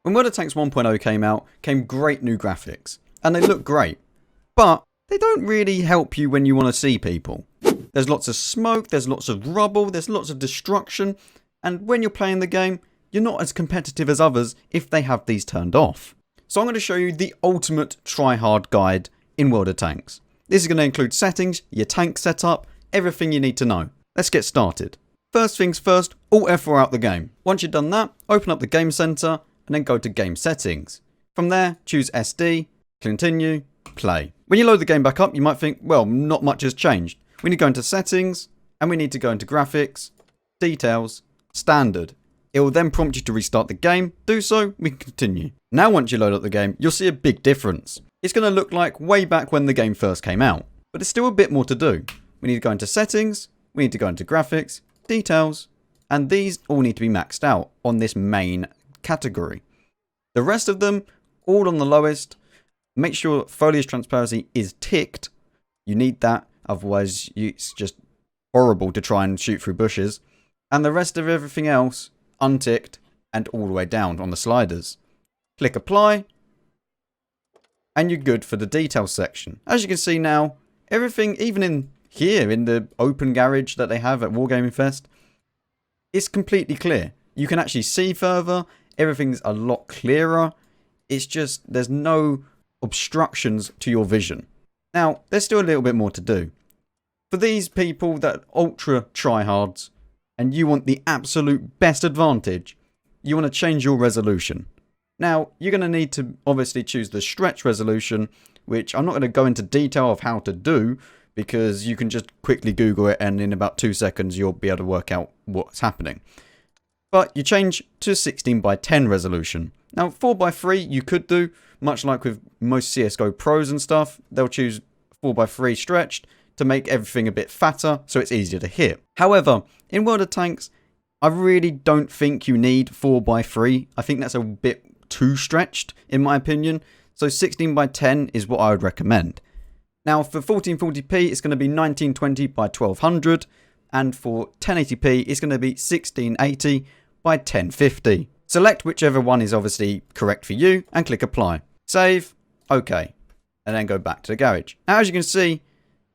When World of Tanks 1.0 came out, came great new graphics. And they look great. But they don't really help you when you want to see people. There's lots of smoke, there's lots of rubble, there's lots of destruction. And when you're playing the game, you're not as competitive as others if they have these turned off. So I'm going to show you the ultimate try-hard guide in World of Tanks. This is going to include settings, your tank setup, everything you need to know. Let's get started. First things first, Alt F4 out the game. Once you've done that, open up the Game Center and then go to Game Settings. From there, choose SD, Continue, Play. When you load the game back up, you might think, well, not much has changed. We need to go into Settings and we need to go into Graphics, Details, Standard. It will then prompt you to restart the game. Do so, we can continue. Now once you load up the game, you'll see a big difference. It's going to look like way back when the game first came out. But there's still a bit more to do. We need to go into Settings, we need to go into Graphics, Details, and these all need to be maxed out on this main category. The rest of them, all on the lowest. Make sure foliage transparency is ticked. You need that, otherwise it's just horrible to try and shoot through bushes. And the rest of everything else, unticked and all the way down on the sliders. Click Apply, and you're good for the details section. As you can see now, everything, even in here in the open garage that they have at Wargaming Fest, it's completely clear. You can actually see further. Everything's a lot clearer. It's just, there's no obstructions to your vision. Now, there's still a little bit more to do. For these people that ultra tryhards, and you want the absolute best advantage, you want to change your resolution. Now, you're going to need to obviously choose the stretch resolution, which I'm not going to go into detail of how to do, because you can just quickly Google it and in about 2 seconds you'll be able to work out what's happening. But you change to 16:10 resolution. Now 4:3 you could do, much like with most CSGO pros and stuff, they'll choose 4:3 stretched to make everything a bit fatter so it's easier to hit. However, in World of Tanks, I really don't think you need 4:3. I think that's a bit too stretched in my opinion. So 16:10 is what I would recommend. Now for 1440p it's going to be 1920 by 1200, and for 1080p it's going to be 1680 by 1050. Select whichever one is obviously correct for you and click Apply. Save, OK, and then go back to the garage. Now as you can see,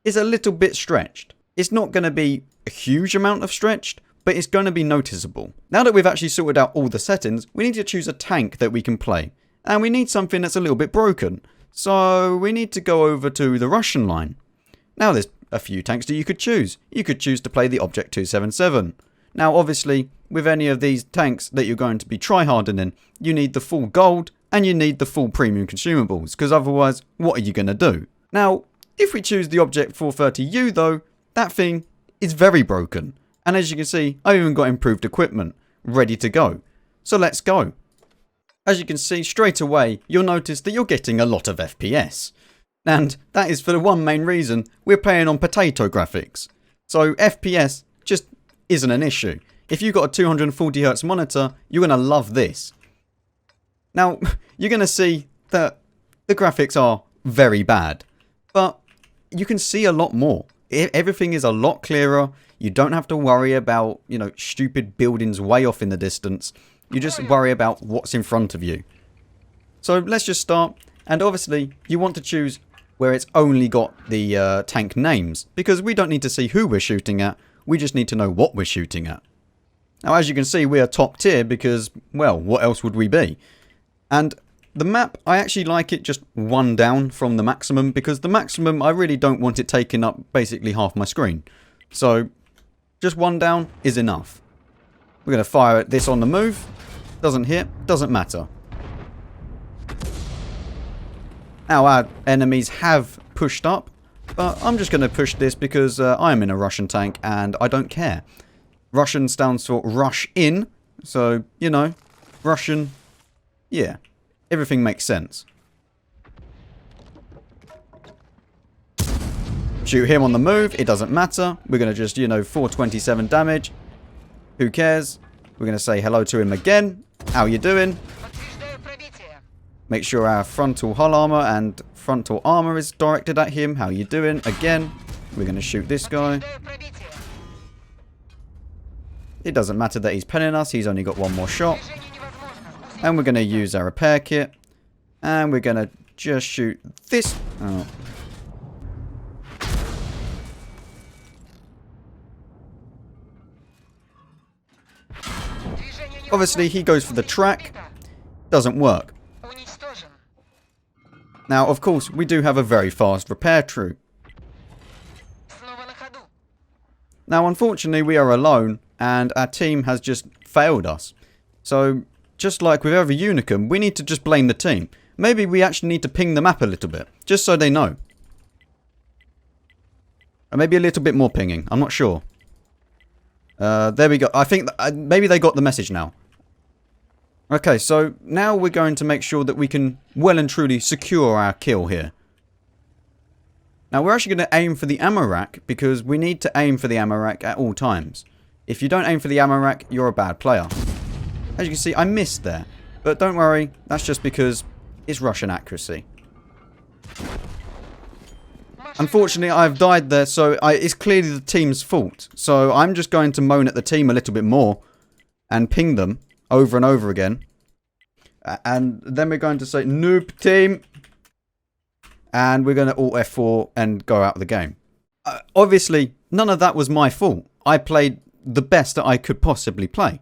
it's a little bit stretched. It's not going to be a huge amount of stretched, but it's going to be noticeable. Now that we've actually sorted out all the settings, we need to choose a tank that we can play. And we need something that's a little bit broken. So we need to go over to the Russian line. Now there's a few tanks that you could choose. You could choose to play the Object 277. Now obviously, with any of these tanks that you're going to be tryharding in, you need the full gold and you need the full premium consumables, because otherwise, what are you going to do? Now, if we choose the Object 430U though, that thing is very broken. And as you can see, I've even got improved equipment ready to go. So let's go. As you can see straight away, you'll notice that you're getting a lot of FPS. And that is for the one main reason we're playing on potato graphics. So FPS just isn't an issue. If you've got a 240Hz monitor, you're going to love this. Now, you're going to see that the graphics are very bad. But you can see a lot more. Everything is a lot clearer. You don't have to worry about, stupid buildings way off in the distance. You just worry about what's in front of you. So let's just start. And obviously, you want to choose where it's only got the tank names, because we don't need to see who we're shooting at. We just need to know what we're shooting at. Now, as you can see, we are top tier because, well, what else would we be? And the map, I actually like it just one down from the maximum, because the maximum, I really don't want it taking up basically half my screen. So just one down is enough. We're going to fire at this on the move. Doesn't hit, doesn't matter. Now our enemies have pushed up, but I'm just going to push this because I am in a Russian tank and I don't care. Russian stands for rush in, so, Russian, yeah, everything makes sense. Shoot him on the move, it doesn't matter. We're going to just, 427 damage. Who cares? We're going to say hello to him again. How you doing? Make sure our frontal hull armor and frontal armor is directed at him. How you doing? Again. We're going to shoot this guy. It doesn't matter that he's penning us. He's only got one more shot. And we're going to use our repair kit. And we're going to just shoot this. Oh. Obviously, he goes for the track. Doesn't work. Now, of course, we do have a very fast repair troop. Now, unfortunately, we are alone, and our team has just failed us. So, just like with every Unicum, we need to just blame the team. Maybe we actually need to ping the map a little bit, just so they know. Or maybe a little bit more pinging, I'm not sure. There we go. I think maybe they got the message now. Okay, so now we're going to make sure that we can well and truly secure our kill here. Now we're actually going to aim for the ammo rack because we need to aim for the ammo rack at all times. If you don't aim for the ammo rack, you're a bad player. As you can see, I missed there. But don't worry, that's just because it's Russian accuracy. Unfortunately, I've died there, so it's clearly the team's fault. So I'm just going to moan at the team a little bit more and ping them over and over again. And then we're going to say, noob team. And we're going to alt F4 and go out of the game. Obviously, none of that was my fault. I played the best that I could possibly play.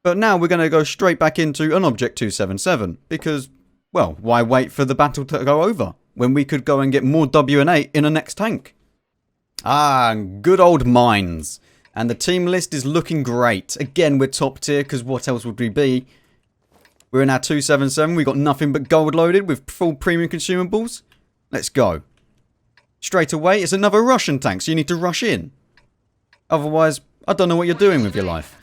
But now we're going to go straight back into an Object 277. Because, well, why wait for the battle to go over when we could go and get more WN8 in a next tank? Ah, good old mines. And the team list is looking great. Again, we're top tier, because what else would we be? We're in our 277. We've got nothing but gold loaded with full premium consumables. Let's go. Straight away, it's another Russian tank, so you need to rush in. Otherwise, I don't know what you're doing with your life.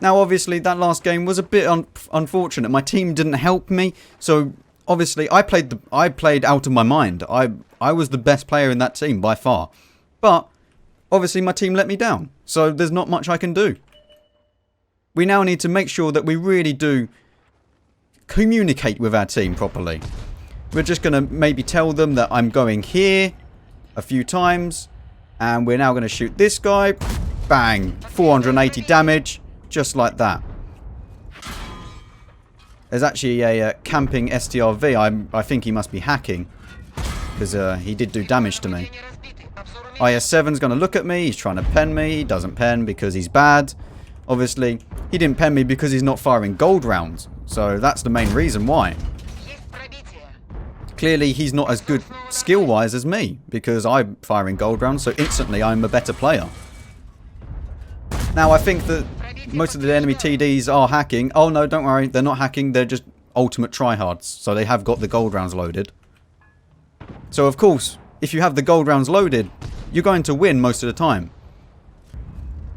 Now, obviously, that last game was a bit unfortunate. My team didn't help me, so obviously, I played out of my mind. I was the best player in that team by far. But obviously, my team let me down, so there's not much I can do. We now need to make sure that we really do communicate with our team properly. We're just going to maybe tell them that I'm going here a few times. And we're now going to shoot this guy. Bang. 480 damage. Just like that. There's actually a camping STRV. I think he must be hacking. Because he did do damage to me. IS-7's going to look at me. He's trying to pen me. He doesn't pen because he's bad. Obviously, he didn't pen me because he's not firing gold rounds. So that's the main reason why. Clearly, he's not as good skill-wise as me, because I'm firing gold rounds, so instantly I'm a better player. Now, I think that most of the enemy TDs are hacking. Oh no, don't worry, they're not hacking, they're just ultimate tryhards, so they have got the gold rounds loaded. So of course, if you have the gold rounds loaded, you're going to win most of the time.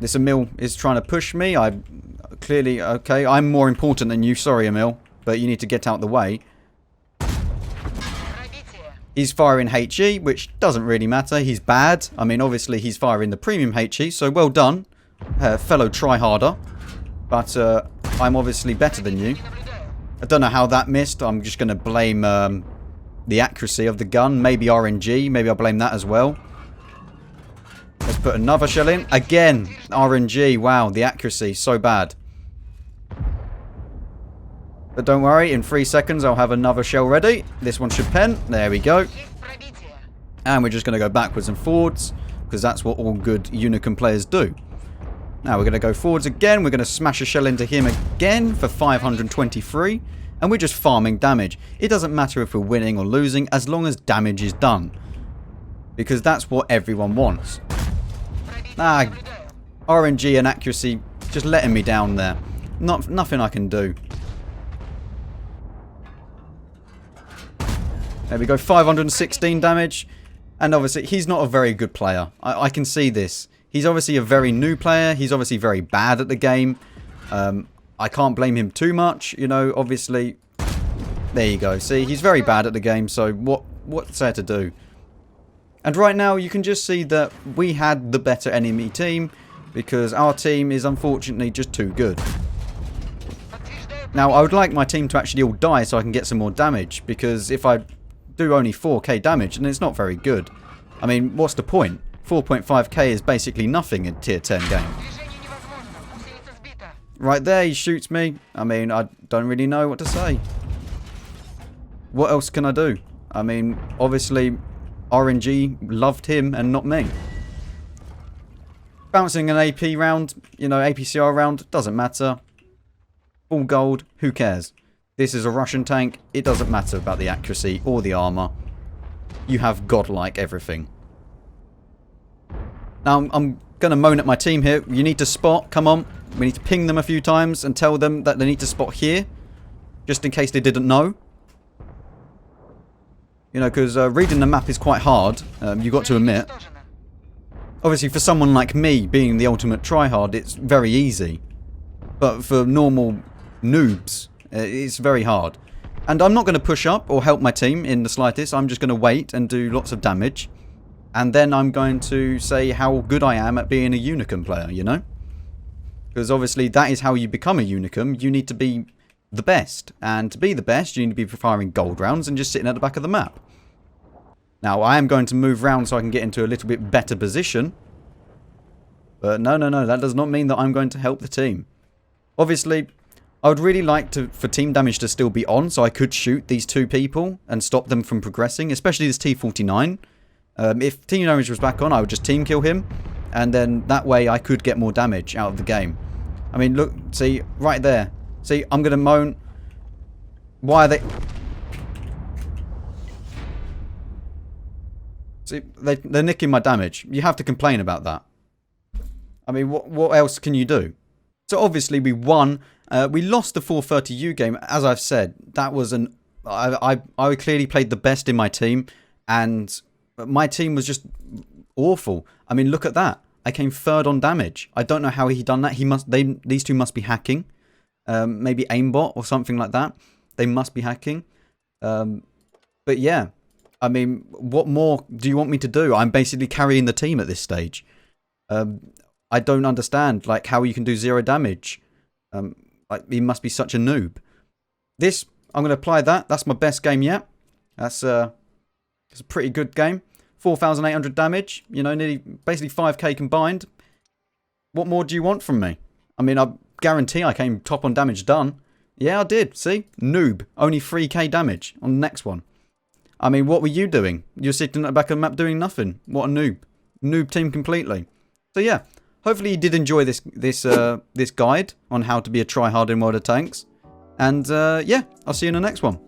This Emil is trying to push me. Okay, I'm more important than you, sorry Emil, but you need to get out the way. He's firing HE, which doesn't really matter. He's bad. I mean, obviously, he's firing the premium HE, so well done, fellow tryharder. But I'm obviously better than you. I don't know how that missed. I'm just going to blame the accuracy of the gun. Maybe RNG. Maybe I'll blame that as well. Let's put another shell in. Again, RNG. Wow, the accuracy. So bad. But don't worry, in 3 seconds I'll have another shell ready. This one should pen. There we go. And we're just going to go backwards and forwards, because that's what all good Unicum players do. Now we're going to go forwards again. We're going to smash a shell into him again for 523. And we're just farming damage. It doesn't matter if we're winning or losing, as long as damage is done. Because that's what everyone wants. RNG and accuracy just letting me down there. Nothing I can do. There we go, 516 damage. And obviously, he's not a very good player. I can see this. He's obviously a very new player. He's obviously very bad at the game. I can't blame him too much, you know, obviously. There you go. See, he's very bad at the game, so what's there to do? And right now, you can just see that we had the better enemy team, because our team is unfortunately just too good. Now, I would like my team to actually all die so I can get some more damage, because if I do only 4k damage, and it's not very good. I mean, what's the point? 4.5k is basically nothing in tier 10 game. Right there, he shoots me. I mean, I don't really know what to say. What else can I do? I mean, obviously, RNG loved him and not me. Bouncing an AP round, you know, APCR round, doesn't matter. All gold, who cares? This is a Russian tank, it doesn't matter about the accuracy or the armor. You have godlike everything. Now, I'm going to moan at my team here. You need to spot, come on. We need to ping them a few times and tell them that they need to spot here. Just in case they didn't know. You know, because reading the map is quite hard, you got to admit. Obviously, for someone like me, being the ultimate tryhard, it's very easy. But for normal noobs, it's very hard. And I'm not going to push up or help my team in the slightest. I'm just going to wait and do lots of damage. And then I'm going to say how good I am at being a Unicum player, you know? Because obviously that is how you become a Unicum. You need to be the best. And to be the best, you need to be firing gold rounds and just sitting at the back of the map. Now, I am going to move round so I can get into a little bit better position. But no, that does not mean that I'm going to help the team. Obviously, I would really like for team damage to still be on so I could shoot these two people and stop them from progressing, especially this T49. If team damage was back on, I would just team kill him. And then that way I could get more damage out of the game. I mean, look, see, right there. See, I'm going to moan. Why are they... See, they're nicking my damage. You have to complain about that. I mean, what else can you do? So obviously we won. We lost the 430U game. As I've said, that was an... I clearly played the best in my team. And my team was just awful. I mean, look at that. I came third on damage. I don't know how he done that. These two must be hacking. Maybe aimbot or something like that. They must be hacking. But yeah. I mean, what more do you want me to do? I'm basically carrying the team at this stage. I don't understand, like, how you can do 0 damage. Like, he must be such a noob. This, I'm going to apply that. That's my best game yet. It's a pretty good game. 4,800 damage. You know, nearly, basically 5k combined. What more do you want from me? I mean, I guarantee I came top on damage done. Yeah, I did. See? Noob. Only 3k damage on the next one. I mean, what were you doing? You're sitting at the back of the map doing nothing. What a noob. Noob team completely. So yeah, hopefully you did enjoy this guide on how to be a tryhard in World of Tanks. And yeah, I'll see you in the next one.